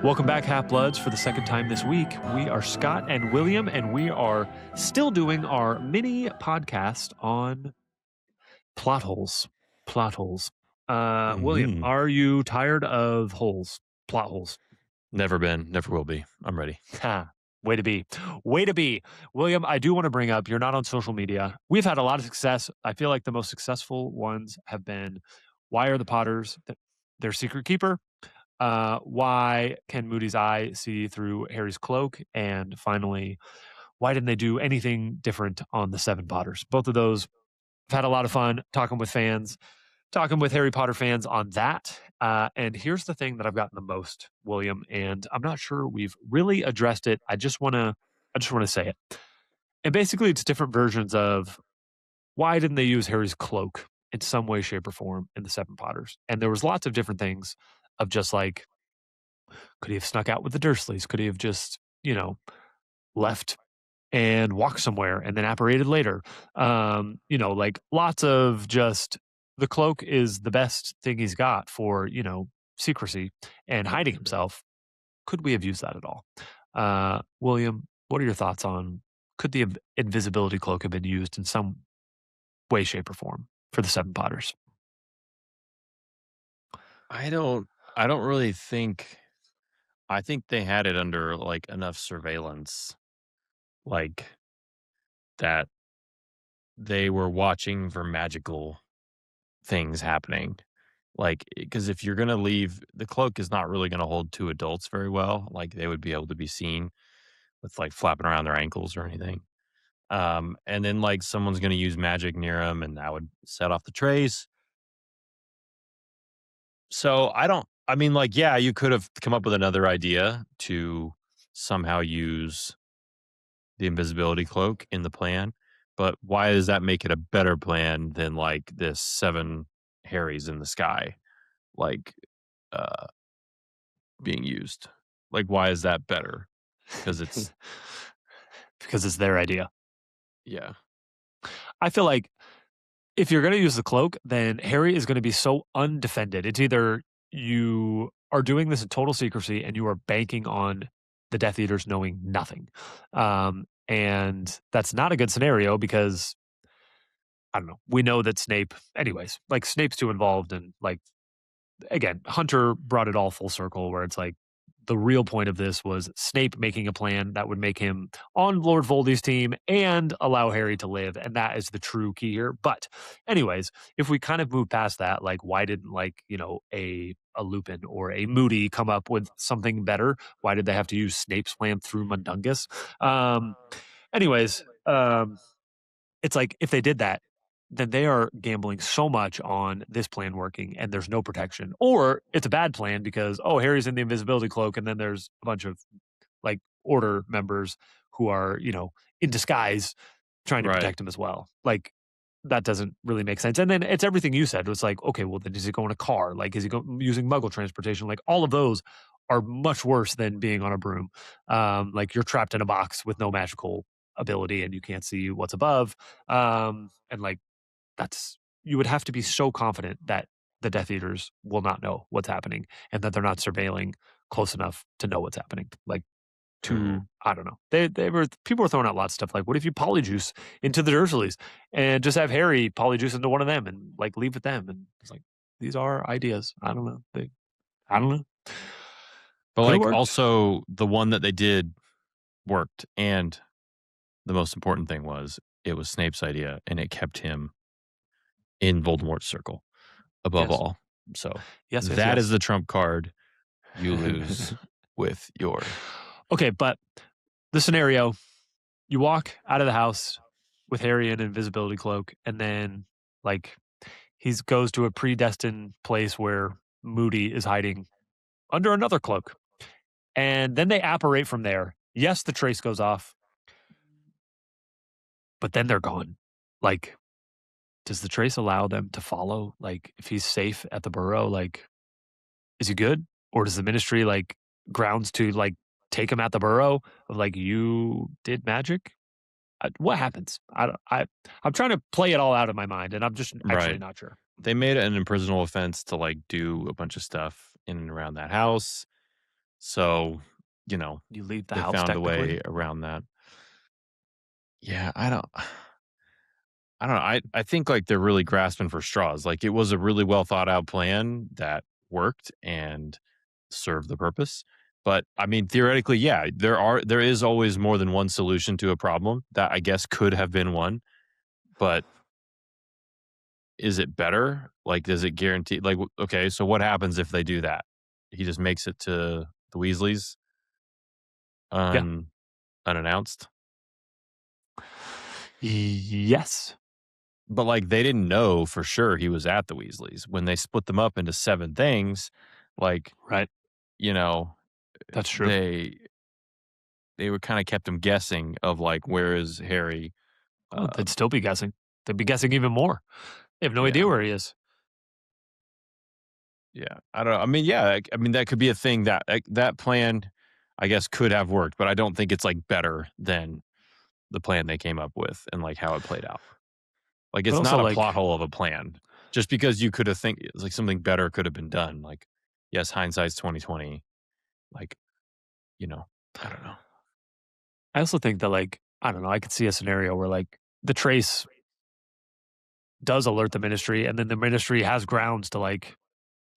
Welcome back, Half-Bloods, for the second time this week. We are Scott and William, and we are still doing our mini podcast on plot holes. Plot holes. William, Mhm. are you tired of holes? Plot holes. Never been, never will be. I'm ready. Ha. Way to be. Way to be. William, I do want to bring up, you're not on social media. We've had a lot of success. I feel like the most successful ones have been Why Are the Potters their secret keeper? Why can Moody's eye see through Harry's cloak? And finally, why didn't they do anything different on the Seven Potters? Both of those, I've had a lot of fun talking with fans, talking with Harry Potter fans on that. And here's the thing that I've gotten the most, William, and I'm not sure we've really addressed it. I just want to say it. And basically, it's different versions of why didn't they use Harry's cloak in some way, shape, or form in the Seven Potters? And there was lots of different things of just like, could he have snuck out with the Dursleys? Could he have just, left and walked somewhere and then apparated later? Like lots of just the cloak is the best thing he's got for, secrecy and hiding himself. Could we have used that at all? William, what are your thoughts on could the invisibility cloak have been used in some way, shape, or form for the Seven Potters? I don't really think I think they had it under like enough surveillance like that they were watching for magical things happening. Like cuz if you're going to leave the cloak is not really going to hold two adults very well. Like they would be able to be seen with like flapping around their ankles or anything. And then like someone's going to use magic near them and that would set off the trace. So I mean, like, yeah, you could have come up with another idea to somehow use the invisibility cloak in the plan, but why does that make it a better plan than like this seven Harrys in the sky, like, uh, being used? Like, why is that better? Because it's, Because it's their idea. yeah, I feel like if you're going to use the cloak, then Harry is going to be so undefended. It's either you are doing this in total secrecy and you are banking on the Death Eaters knowing nothing. And that's not a good scenario because I don't know. We know that Snape, anyways, like Snape's too involved. And like, again, Hunter brought it all full circle where it's like, the real point of this was Snape making a plan that would make him on Lord Voldy's team and allow Harry to live. And that is the true key here. But anyways, if we kind of move past that, like why didn't like, a Lupin or a Moody come up with something better? Why did they have to use Snape's plan through Mundungus? Anyways, it's like if they did that, then they are gambling so much on this plan working and there's no protection. Or it's a bad plan because, oh, Harry's in the invisibility cloak and then there's a bunch of like order members who are, in disguise trying to right. protect him as well. Like that doesn't really make sense. And then it's everything you said. It's like, okay, well, then is he going in a car? Like, is he using muggle transportation? Like all of those are much worse than being on a broom. Like you're trapped in a box with no magical ability and you can't see what's above. And like that's you would have to be so confident that the Death Eaters will not know what's happening and that they're not surveilling close enough to know what's happening. Like Mhm. I don't know. They were people were throwing out lots of stuff like, what if you polyjuice into the Dursleys and just have Harry polyjuice into one of them and like leave with them? And it's like these are ideas. I don't know. I don't know. But Could have like worked. also the one that they did worked. And the most important thing was it was Snape's idea and it kept him in Voldemort's circle above Yes. all. So Yes. Yes. that is Yes. the trump card you lose with your Okay, but the scenario: you walk out of the house with Harry in an invisibility cloak, and then like he goes to a predestined place where Moody is hiding under another cloak. And then they apparate from there. Yes, the trace goes off, but then they're gone. Like, does the trace allow them to follow? Like, if he's safe at the burrow, like, is he good? Or does the ministry like grounds to like take him at the burrow of like you did magic? What happens? I'm trying to play it all out in my mind, and I'm just actually right. not sure. They made it an imprisonable offense to like do a bunch of stuff in and around that house. So, you know, You leave the they house found a technically. way around that. Yeah, I don't know. I think like they're really grasping for straws. Like it was a really well thought out plan that worked and served the purpose. But I mean, theoretically, yeah, there is always more than one solution to a problem. That I guess could have been one, but is it better? Like, does it guarantee? Like, okay, so what happens if they do that? He just makes it to the Weasleys Yeah. un, unannounced. Yes. But like, they didn't know for sure he was at the Weasleys when they split them up into seven things. Like, Right. you know, That's true. they they were kind of kept him guessing of like, where is Harry? Oh, they'd Um, still be guessing. They'd be guessing even more. They have no idea yeah, where he is. yeah. I don't know. I mean, yeah. I mean, that could be a thing that that plan, I guess, could have worked, but I don't think it's like better than the plan they came up with and like how it played out. Like, But it's also not a like plot hole of a plan. Just because you could have think it's like something better could have been done. Like, yes, hindsight's 2020. Like, you know, I don't know. I also think that like, I don't know, I could see a scenario where like the trace does alert the ministry and then the ministry has grounds to like,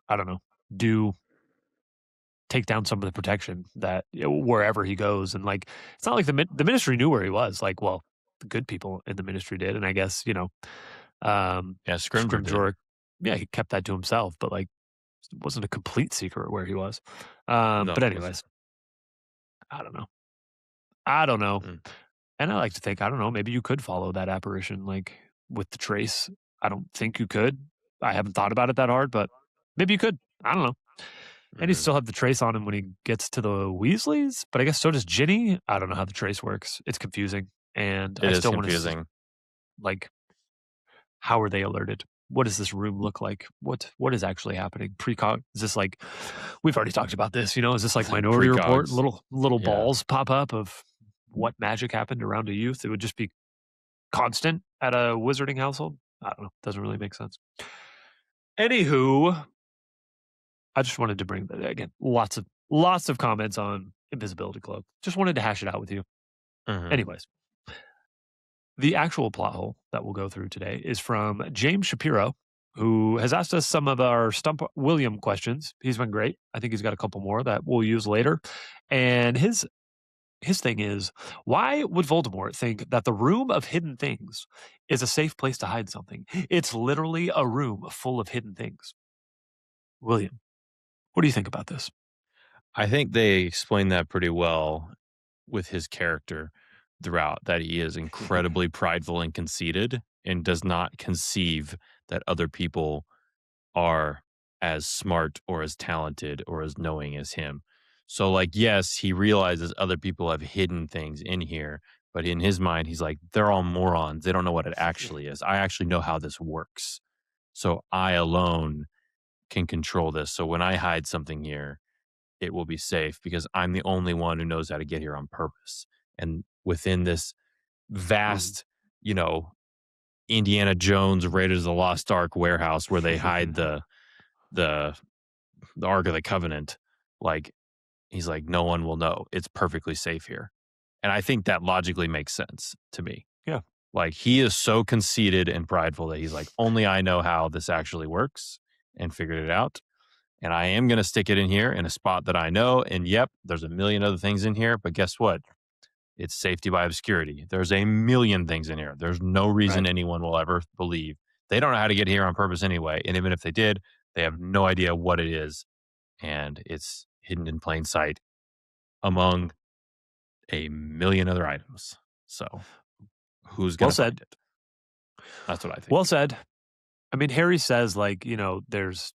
I don't know, do take down some of the protection that wherever he goes and like it's not like the ministry knew where he was like well the good people in the ministry did and I guess Yeah, Scrimger did. Scrimgeour yeah he kept that to himself but like it wasn't a complete secret where he was No, but it wasn't. anyways I don't know Mm, and I like to think I don't know maybe you could follow that apparition like with the trace I don't think you could I haven't thought about it that hard but maybe you could I don't know. And he mm. still have the trace on him when he gets to the Weasleys, but I guess so does Ginny. I don't know how the trace works. It's confusing, and It I is still want to see confusing. like how are they alerted? What does this room look like? What is actually happening? Precog is this like we've already talked about this, is this like Minority Report? Precogs. Little Yeah. balls pop up of what magic happened around a youth. It would just be constant at a wizarding household. I don't know. Doesn't really make sense. Anywho, I just wanted to bring that again. Lots of comments on Invisibility Cloak. Just wanted to hash it out with you. Mhm. Anyways, the actual plot hole that we'll go through today is from James Shapiro, who has asked us some of our Stump William questions. He's been great. I think he's got a couple more that we'll use later. And his thing is, why would Voldemort think that the room of hidden things is a safe place to hide something? It's literally a room full of hidden things. William, what do you think about this? I think they explained that pretty well with his character throughout, that he is incredibly prideful and conceited and does not conceive that other people are as smart or as talented or as knowing as him. So, like, yes, he realizes other people have hidden things in here, but in his mind, he's like, they're all morons. They don't know what it actually is. I actually know how this works. So I alone can control this. So when I hide something here, it will be safe because I'm the only one who knows how to get here on purpose. And within this Mhm. vast, you know, Indiana Jones Raiders of the Lost Ark warehouse where they hide the the Ark of the Covenant, like he's like, no one will know. It's perfectly safe here. And I think that logically makes sense to me. Yeah, Like he is so conceited and prideful that he's like, only I know how this actually works and figured it out. And I am going to stick it in here in a spot that I know. And yep, there's a million other things in here. But guess what? It's safety by obscurity. There's a million things in here. There's no reason right. anyone will ever believe. They don't know how to get here on purpose anyway. And even if they did, they have no idea what it is. And it's hidden in plain sight among a million other items. So who's going Well to said. find it? That's what I Well think. said. I mean, Harry says like, there's,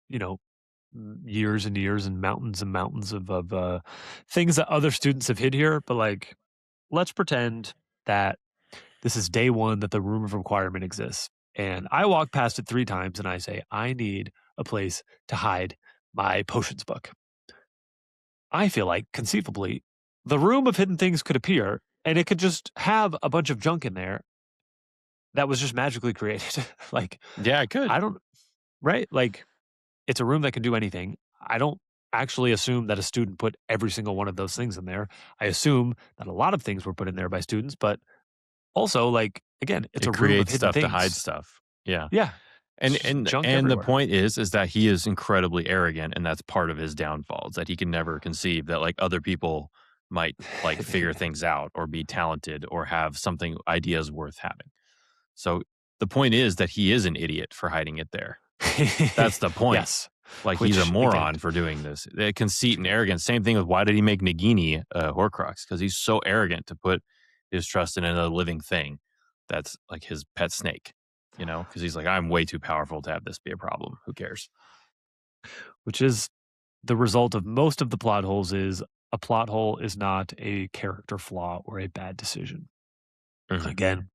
years and years and mountains of things that other students have hid here, but like, let's pretend that this is day one that the room of requirement exists. And I walk past it 3 times and I say, I need a place to hide my potions book. I feel like conceivably the room of hidden things could appear and it could just have a bunch of junk in there that was just magically created. Like, Yeah, I could. I don't, right? Like, it's a room that can do anything. I don't. actually assume that a student put every single one of those things in there. I assume that a lot of things were put in there by students, but also, like, again, it's It a room of creates hidden stuff to hide things. stuff. Yeah. Yeah, it's And just and junk and the everywhere. point is that he is incredibly arrogant, and that's part of his downfall, is that he can never conceive that, like, other people might, like, figure things out or be talented or have something ideas worth having. So, the point is that he is an idiot for hiding it there. That's the point. Yes, Like, he's a which again, moron for doing this. Conceit and arrogance, same thing with why did he make Nagini a Horcrux? Because he's so arrogant to put his trust in another living thing that's like his pet snake, because he's like, I'm way too powerful to have this be a problem. Who cares? which is the result of most of the plot holes is a plot hole is not a character flaw or a bad decision. Mhm. Again,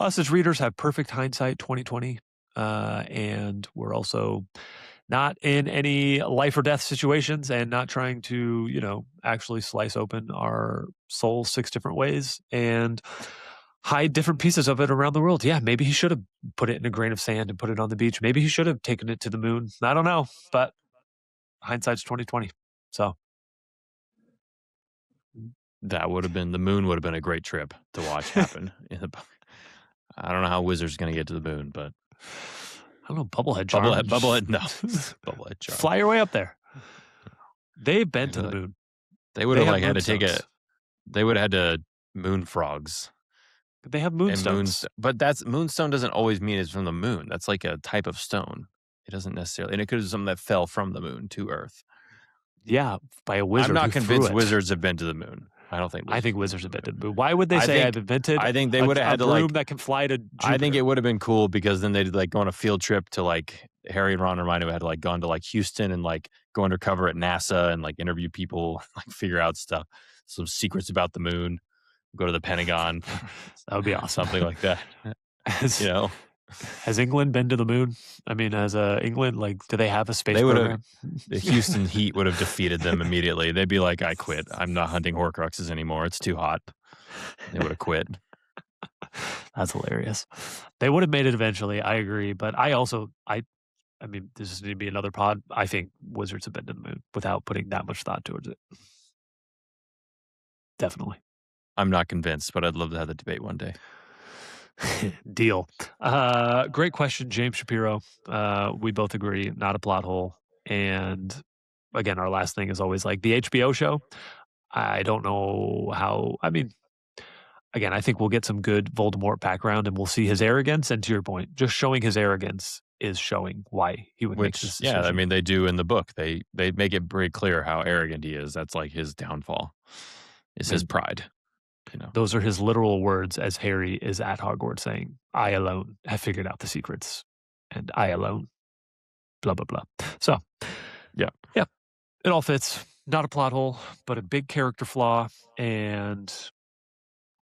us as readers have perfect hindsight 2020, and we're also not in any life or death situations and not trying to, actually slice open our soul 6 different ways and hide different pieces of it around the world. Yeah, maybe he should have put it in a grain of sand and put it on the beach. Maybe he should have taken it to the moon. I don't know, but hindsight's 2020. So, The moon would have been a great trip to watch happen in the book. I don't know how Wizard's going to get to the moon, but I don't know, bubblehead charm. bubblehead, no, bubblehead charm. Fly your way up there. They've been I to feel the like moon. they would They have have like had to take moonstones. they would have had to moon frogs They have and moonstones. but that's moonstone doesn't always mean it's from the moon. That's like a type of stone. It doesn't necessarily, and it could have something that fell from the moon to Earth. Yeah, by a I'm wizard not who threw convinced it. wizards have been to the moon. I don't think I wizards think have been wizards to have the been to moon. the moon. Why would they I say I've think invented I think they would have a had to broom that can fly to I think it Jupiter? would have been cool because then they'd like go on a field trip to like Harry and Ron and Hermione had like gone to like Houston and like go undercover at NASA and like interview people, like figure out stuff, some secrets about the moon, go to the Pentagon, That would be awesome. something like that. You Has know, has England been to the moon? I mean, has England, like, do they have a space they would have program? the Houston Heat would have defeated them immediately. They'd be like, "I quit. I'm not hunting Horcruxes anymore. It's too hot." They would have quit. That's hilarious. They would have made it eventually. I agree, but I mean, this is going to be another pod. I think wizards have been to the moon without putting that much thought towards it. Definitely. I'm not convinced, but I'd love to have the debate one day. Deal. Great question, James Shapiro. We both agree, not a plot hole. And again, our last thing is always like the HBO show. I don't know how. I mean, again, I think we'll get some good Voldemort background and we'll see his arrogance. And to your point, just showing his arrogance is showing why he would make Which, this yeah, I decision. mean, they do in the book. They make it very clear how arrogant he is. That's like his downfall. Is his And pride. those are his literal words as Harry is at Hogwarts saying, I alone have figured out the secrets. And I alone, blah, blah, blah. So, Yeah. yeah, it all fits. Not a plot hole, but a big character flaw. And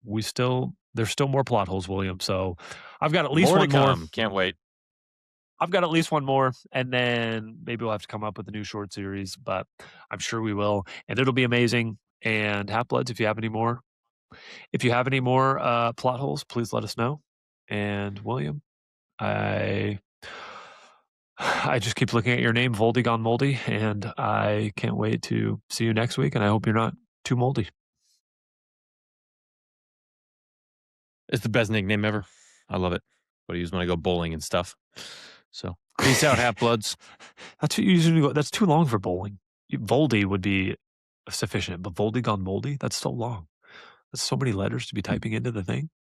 there's still more plot holes, William. So I've got at least More to one more. come. Can't wait. I've got at least one more, and then maybe we'll have to come up with a new short series, but I'm sure we will, and it'll be amazing. And Half Bloods, if you have any more, plot holes, please let us know. And William, I I just keep looking at your name, Voldy Gone Moldy, and I can't wait to see you next week. And I hope you're not too moldy. It's the best nickname ever. I love it. What I use when I go bowling and stuff. So peace out, Half Bloods. That's what you usually go. That's too long for bowling. Voldy would be sufficient, but Voldy Gone Moldy, that's so long. That's so many letters to be typing into the thing.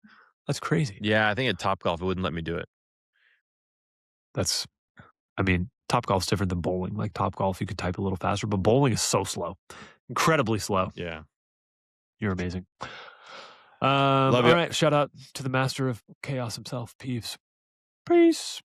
That's crazy. Yeah, I think at Topgolf it wouldn't let me do it. I mean, Topgolf's different than bowling. Like Topgolf, you could type a little faster, but bowling is so slow, incredibly slow. Yeah. You're amazing. Love all you. right, shout out to the master of chaos himself, Peeves. Peace.